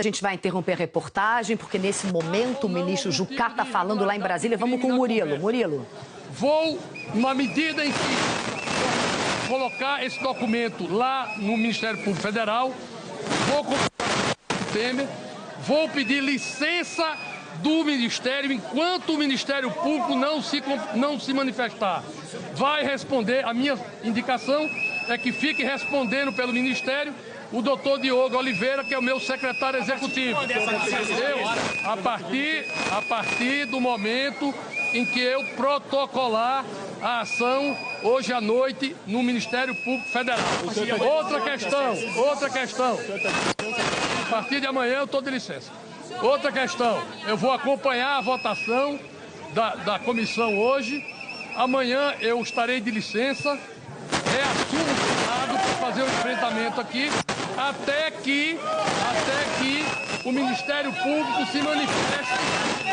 A gente vai interromper a reportagem, porque nesse momento o ministro Jucá está falando lá em Brasília. Vamos com o Murilo. Murilo. Vou, numa medida em que colocar esse documento lá no Ministério Público Federal, vou conversar com o Temer, vou pedir licença do Ministério enquanto o Ministério Público não se manifestar. Vai responder, a minha indicação é que fique respondendo pelo Ministério o doutor Diogo Oliveira, que é o meu secretário executivo. Eu, a partir do momento em que eu protocolar a ação hoje à noite no Ministério Público Federal. Outra questão. A partir de amanhã eu estou de licença. Outra questão, eu vou acompanhar a votação da comissão hoje. Amanhã eu estarei de licença, reassumo o Senado para fazer o enfrentamento aqui, até que o Ministério Público se manifeste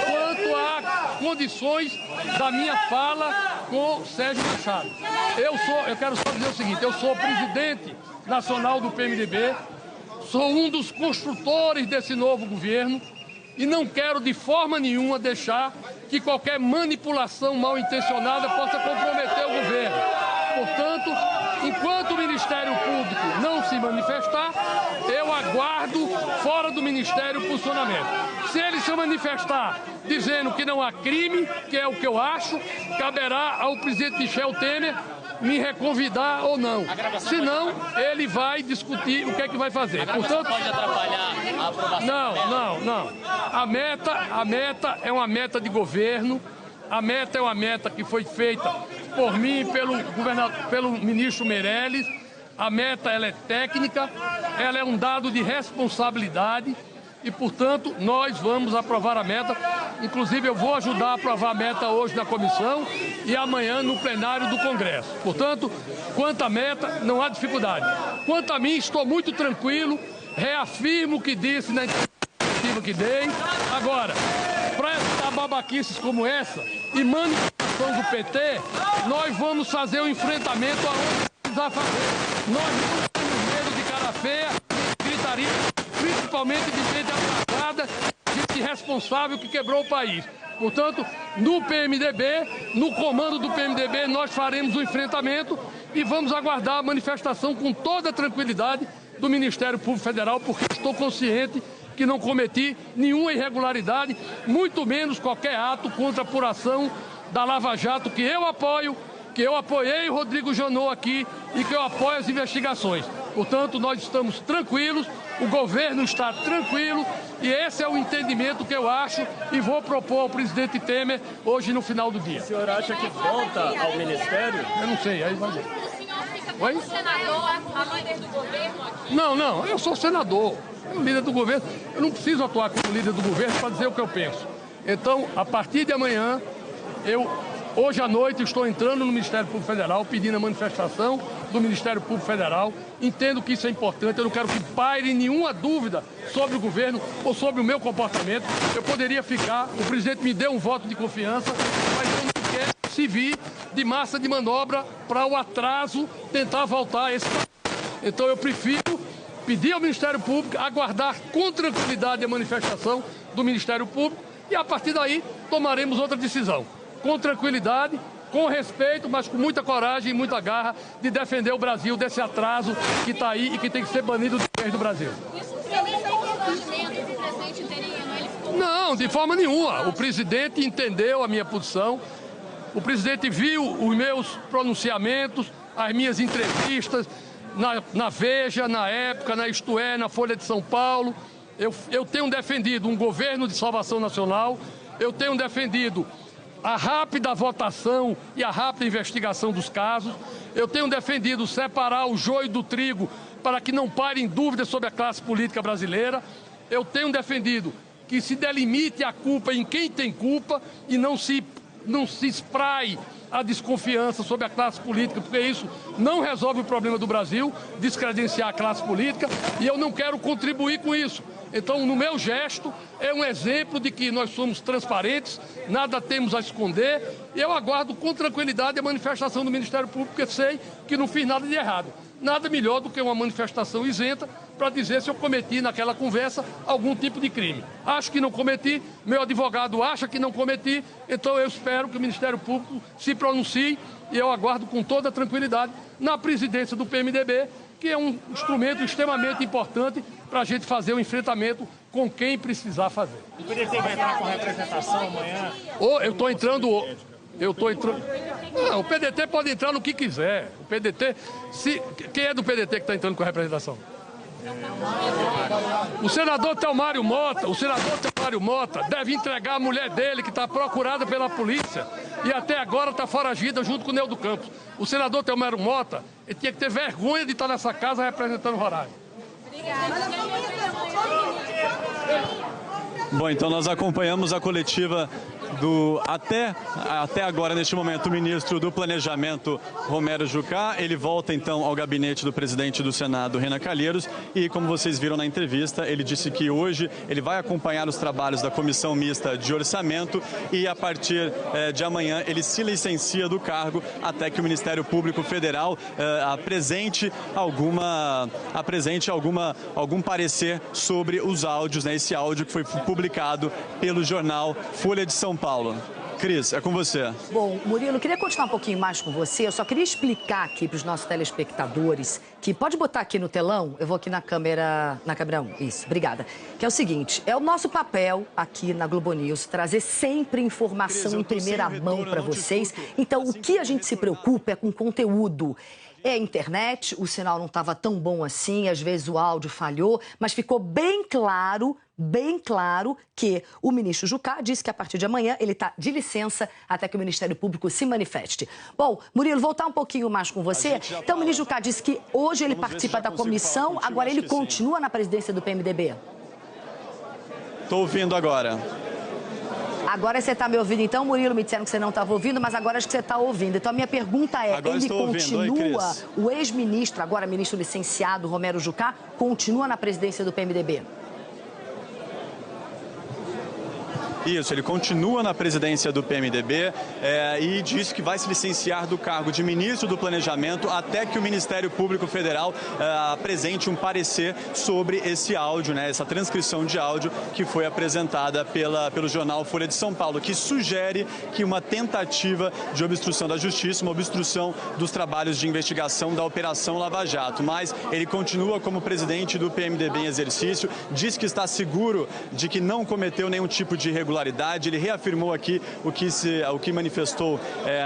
quanto a condições da minha fala com Sérgio Machado. Eu quero só dizer o seguinte, eu sou presidente nacional do PMDB, sou um dos construtores desse novo governo e não quero de forma nenhuma deixar que qualquer manipulação mal intencionada possa comprometer o governo. Portanto, enquanto o Ministério Público não se manifestar, eu aguardo fora do Ministério o funcionamento. Se ele se manifestar dizendo que não há crime, que é o que eu acho, caberá ao presidente Michel Temer me reconvidar ou não. Senão, ele vai discutir o que é que vai fazer. Portanto, pode atrapalhar a aprovação? Não. A meta é uma meta de governo. A meta é uma meta que foi feita por mim e pelo ministro Meirelles. A meta ela é técnica, ela é um dado de responsabilidade e, portanto, nós vamos aprovar a meta. Inclusive, eu vou ajudar a aprovar a meta hoje na comissão e amanhã no plenário do Congresso. Portanto, quanto à meta, não há dificuldade. Quanto a mim, estou muito tranquilo, reafirmo o que disse na entrevista que dei. Agora, para evitar babaquices como essa e manifestação do PT, nós vamos fazer o enfrentamento aonde precisar fazer. Nós não temos medo de cara feia, gritaria, principalmente de gente atrasada, gente irresponsável que quebrou o país. Portanto, no PMDB, no comando do PMDB, nós faremos o enfrentamento e vamos aguardar a manifestação com toda a tranquilidade do Ministério Público Federal, porque estou consciente que não cometi nenhuma irregularidade, muito menos qualquer ato contra a apuração da Lava Jato, que eu apoio, que eu apoiei o Rodrigo Janot aqui e que eu apoio as investigações. Portanto, nós estamos tranquilos, o governo está tranquilo e esse é o entendimento que eu acho e vou propor ao presidente Temer hoje no final do dia. O senhor acha que volta ao Ministério? Eu não sei, aí vai ver. Oi? O senador, a líder do governo aqui? Não, eu sou senador, eu líder do governo. Eu não preciso atuar como líder do governo para dizer o que eu penso. Então, a partir de amanhã, hoje à noite, estou entrando no Ministério Público Federal, pedindo a manifestação do Ministério Público Federal. Entendo que isso é importante, eu não quero que paire nenhuma dúvida sobre o governo ou sobre o meu comportamento. Eu poderia ficar, o presidente me deu um voto de confiança, mas eu não quero servir de massa de manobra para o atraso tentar voltar a esse país. Então eu prefiro pedir ao Ministério Público, aguardar com tranquilidade a manifestação do Ministério Público e a partir daí tomaremos outra decisão. Com tranquilidade, com respeito, mas com muita coragem e muita garra de defender o Brasil desse atraso que está aí e que tem que ser banido do Brasil. Isso realiza o constrangimento do presidente interino? Não, de forma nenhuma. O presidente entendeu a minha posição, o presidente viu os meus pronunciamentos, as minhas entrevistas na Veja, na Época, na Isto É, na Folha de São Paulo. Eu tenho defendido um governo de salvação nacional, eu tenho defendido a rápida votação e a rápida investigação dos casos. Eu tenho defendido separar o joio do trigo para que não parem dúvidas sobre a classe política brasileira. Eu tenho defendido que se delimite a culpa em quem tem culpa e não se espraie a desconfiança sobre a classe política, porque isso não resolve o problema do Brasil, descredenciar a classe política, e eu não quero contribuir com isso. Então, no meu gesto, é um exemplo de que nós somos transparentes, nada temos a esconder, e eu aguardo com tranquilidade a manifestação do Ministério Público, porque sei que não fiz nada de errado. Nada melhor do que uma manifestação isenta para dizer se eu cometi naquela conversa algum tipo de crime. Acho que não cometi, meu advogado acha que não cometi, então eu espero que o Ministério Público se pronuncie e eu aguardo com toda tranquilidade na presidência do PMDB, que é um instrumento extremamente importante para a gente fazer o enfrentamento com quem precisar fazer. O PDT vai entrar com representação amanhã? Eu estou entrando... Não, o PDT pode entrar no que quiser. O PDT... Quem é do PDT que está entrando com representação? O senador Telmário Mota deve entregar a mulher dele, que está procurada pela polícia e até agora está foragida junto com o Neudo Campos. O senador Telmário Mota, ele tinha que ter vergonha de estar nessa casa representando Roraima. Bom, então nós acompanhamos a coletiva do, até agora, neste momento, o ministro do Planejamento, Romero Jucá. Ele volta, então, ao gabinete do presidente do Senado, Renan Calheiros, e, como vocês viram na entrevista, ele disse que hoje ele vai acompanhar os trabalhos da Comissão Mista de Orçamento e, a partir de amanhã, ele se licencia do cargo até que o Ministério Público Federal apresente algum parecer sobre os áudios, né? Esse áudio que foi publicado pelo jornal Folha de São Paulo. Cris, é com você. Bom, Murilo, queria continuar um pouquinho mais com você. Eu só queria explicar aqui para os nossos telespectadores que pode botar aqui no telão, eu vou aqui na câmera 1, isso, obrigada. Que é o seguinte, é o nosso papel aqui na Globo News trazer sempre informação em primeira mão para vocês. Então, o que a gente se preocupa é com conteúdo. É a internet, o sinal não estava tão bom assim, às vezes o áudio falhou, mas ficou bem claro que o ministro Jucá disse que a partir de amanhã ele está de licença até que o Ministério Público se manifeste. Bom, Murilo, voltar um pouquinho mais com você. Então, o ministro Jucá disse que hoje ele participa da comissão, agora ele continua na presidência do PMDB? Estou ouvindo agora. Agora você está me ouvindo, então, Murilo? Me disseram que você não estava ouvindo, mas agora acho que você está ouvindo. Então, a minha pergunta é, agora ele continua, Oi, o ex-ministro, agora ministro licenciado, Romero Jucá, continua na presidência do PMDB? Isso, ele continua na presidência do PMDB e disse que vai se licenciar do cargo de ministro do Planejamento até que o Ministério Público Federal apresente um parecer sobre esse áudio, né, essa transcrição de áudio que foi apresentada pelo jornal Folha de São Paulo, que sugere que uma tentativa de obstrução da justiça, uma obstrução dos trabalhos de investigação da Operação Lava Jato. Mas ele continua como presidente do PMDB em exercício, diz que está seguro de que não cometeu nenhum tipo de irregularidade. Ele reafirmou aqui o que manifestou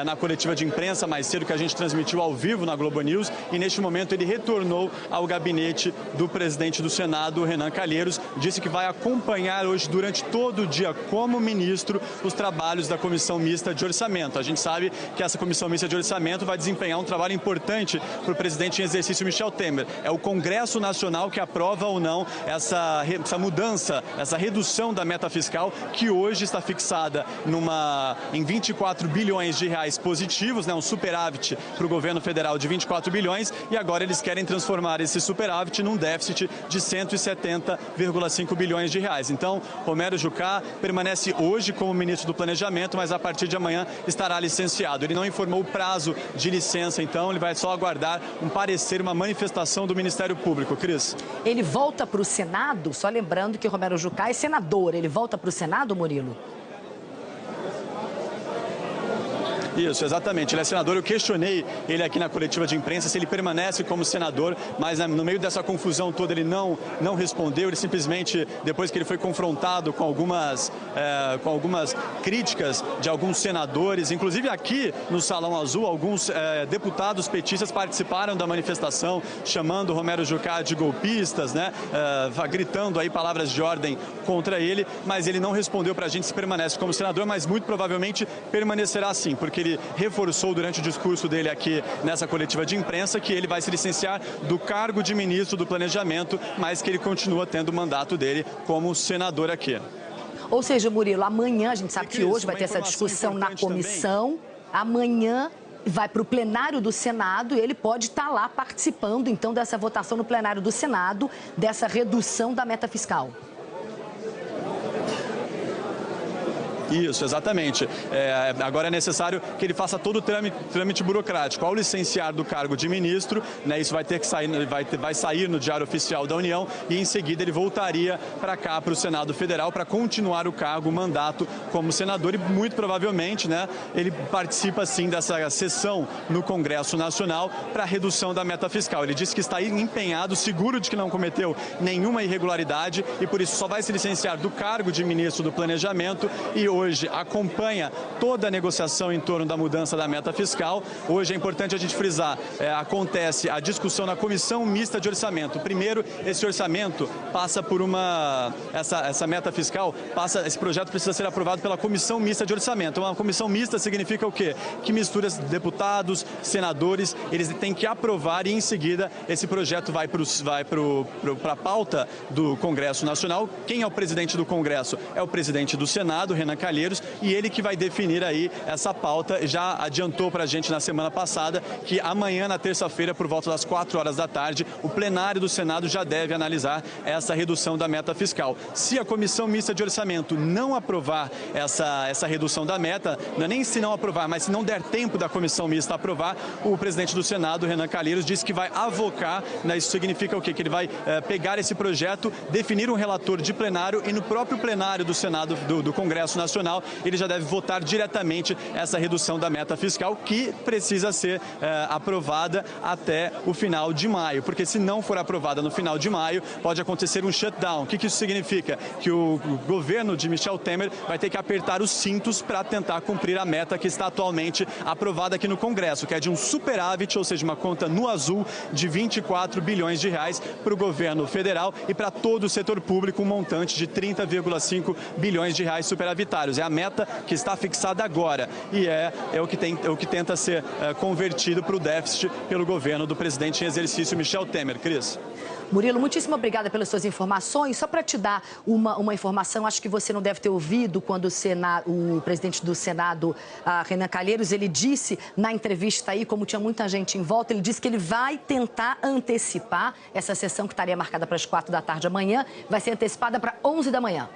na coletiva de imprensa mais cedo, que a gente transmitiu ao vivo na Globo News, e neste momento ele retornou ao gabinete do presidente do Senado, Renan Calheiros, disse que vai acompanhar hoje, durante todo o dia, como ministro, os trabalhos da Comissão Mista de Orçamento. A gente sabe que essa Comissão Mista de Orçamento vai desempenhar um trabalho importante para o presidente em exercício, Michel Temer. É o Congresso Nacional que aprova ou não essa mudança, essa redução da meta fiscal, que hoje está fixada em 24 bilhões de reais positivos, né, um superávit para o governo federal de 24 bilhões, e agora eles querem transformar esse superávit num déficit de 170,5 bilhões de reais. Então, Romero Jucá permanece hoje como ministro do Planejamento, mas a partir de amanhã estará licenciado. Ele não informou o prazo de licença, então ele vai só aguardar um parecer, uma manifestação do Ministério Público. Cris? Ele volta para o Senado, só lembrando que Romero Jucá é senador, ele volta para o Senado, Murilo? Isso, exatamente. Ele é senador. Eu questionei ele aqui na coletiva de imprensa se ele permanece como senador, mas no meio dessa confusão toda ele não respondeu. Ele simplesmente, depois que ele foi confrontado com algumas críticas de alguns senadores, inclusive aqui no Salão Azul, alguns deputados petistas participaram da manifestação, chamando Romero Jucá de golpistas, né? Gritando aí palavras de ordem contra ele, mas ele não respondeu para a gente se permanece como senador, mas muito provavelmente permanecerá sim, porque ele reforçou durante o discurso dele aqui nessa coletiva de imprensa que ele vai se licenciar do cargo de ministro do Planejamento, mas que ele continua tendo o mandato dele como senador aqui. Ou seja, Murilo, amanhã, a gente sabe que hoje vai ter essa discussão na comissão, amanhã vai para o plenário do Senado e ele pode estar lá participando, então, dessa votação no plenário do Senado, dessa redução da meta fiscal. Isso, exatamente. Agora é necessário que ele faça todo o trâmite burocrático. Ao licenciar do cargo de ministro, né, isso vai ter que sair, vai sair no Diário Oficial da União e em seguida ele voltaria para cá, para o Senado Federal, para continuar o cargo, o mandato como senador e muito provavelmente, né, ele participa sim dessa sessão no Congresso Nacional para a redução da meta fiscal. Ele disse que está empenhado, seguro de que não cometeu nenhuma irregularidade e por isso só vai se licenciar do cargo de ministro do Planejamento e hoje acompanha toda a negociação em torno da mudança da meta fiscal. Hoje é importante a gente frisar, acontece a discussão na Comissão Mista de Orçamento. Primeiro, esse orçamento passa por essa meta fiscal, esse projeto precisa ser aprovado pela Comissão Mista de Orçamento. Uma comissão mista significa o quê? Que mistura deputados, senadores, eles têm que aprovar e em seguida esse projeto vai para a pauta do Congresso Nacional. Quem é o presidente do Congresso? É o presidente do Senado, Renan Calheiros, e ele que vai definir aí essa pauta. Já adiantou para a gente na semana passada que amanhã, na terça-feira, por volta das 4 horas da tarde, o plenário do Senado já deve analisar essa redução da meta fiscal. Se a Comissão Mista de Orçamento não aprovar essa redução da meta, não é nem se não aprovar, mas se não der tempo da Comissão Mista aprovar, o presidente do Senado, Renan Calheiros, disse que vai avocar, né, isso significa o quê? Que ele vai pegar esse projeto, definir um relator de plenário e no próprio plenário do Senado, do Congresso Nacional, ele já deve votar diretamente essa redução da meta fiscal que precisa ser aprovada até o final de maio, porque se não for aprovada no final de maio, pode acontecer um shutdown. O que isso significa? Que o governo de Michel Temer vai ter que apertar os cintos para tentar cumprir a meta que está atualmente aprovada aqui no Congresso, que é de um superávit, ou seja, uma conta no azul de 24 bilhões de reais para o governo federal e para todo o setor público, um montante de 30,5 bilhões de reais superavitários. É a meta que está fixada agora e é o que tenta ser convertido para o déficit pelo governo do presidente em exercício Michel Temer. Cris. Murilo, muitíssimo obrigada pelas suas informações. Só para te dar uma informação, acho que você não deve ter ouvido quando o presidente do Senado, Renan Calheiros, ele disse na entrevista aí, como tinha muita gente em volta, ele disse que ele vai tentar antecipar essa sessão que estaria marcada para as 4 da tarde amanhã, vai ser antecipada para 11 da manhã.